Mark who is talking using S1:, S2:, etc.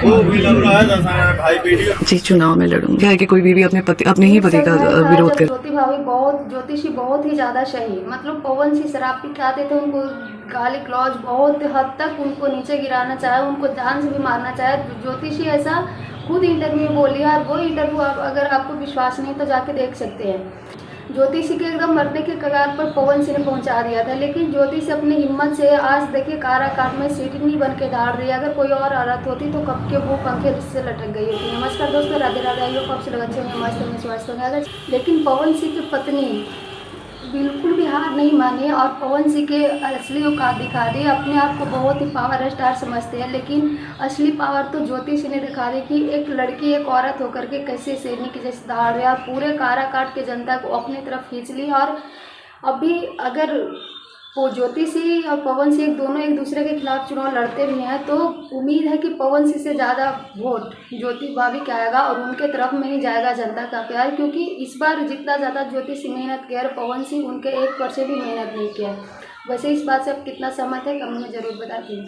S1: वो भी लग रहा है जैसा भाई वीडियो
S2: जी चुनाव में लड़ूंगी। क्या है कि कोई भी अपने पति अपने ही पति का
S3: सच भाई था
S2: विरोध
S3: जब
S2: कर।
S3: ज्योति भाभी ज्योतिषी बहुत ही ज़्यादा सही, मतलब पवन सिंह शराब पी के आते थे, उनको गाली गलौज बहुत हद तक उनको नीचे गिराना चाहे, उनको जान से भी मारना चाहे। ज्योतिषी ऐसा खुद इंटरव्यू में बोली, और वो इंटरव्यू अगर आपको विश्वास नहीं तो जाके देख सकते हैं। ज्योतिषी के एकदम मरने के कगार पर पवन सिंह ने पहुंचा दिया था, लेकिन ज्योतिषी अपनी हिम्मत से आज देखिए काराकाट में सीटनी बन के दाड़ रही है। अगर कोई और औरत होती तो कब के वो पंखे से लटक गई होती। नमस्कार दोस्तों, राधे राधे। आइए कब से लगा अच्छे होंगे, मस्त होंगे, स्वस्थ होंगे। अगर लेकिन पवन सिंह की पत्नी बिल्कुल भी हार नहीं मानी और पवन सिंह के असली औकात दिखा दी। अपने आप को बहुत ही पावर स्टार समझते हैं, लेकिन असली पावर तो ज्योति सिंह ने दिखा दी कि एक लड़की एक औरत होकर के कैसे शेरनी की जैसे दहाड़ रही है और पूरे काराकाट के जनता को अपनी तरफ खींच ली। और अभी अगर वो ज्योति सिंह और पवन सिंह दोनों एक दूसरे के खिलाफ चुनाव लड़ते भी हैं तो उम्मीद है कि पवन सिंह से ज़्यादा वोट ज्योति भाभी का आएगा और उनके तरफ में ही जाएगा जनता का प्यार, क्योंकि इस बार जितना ज़्यादा ज्योति सिंह मेहनत किया है पवन सिंह उनके 1% भी मेहनत नहीं किया है। वैसे इस बात से आप कितना सहमत है कमेंट में ज़रूर बताइए।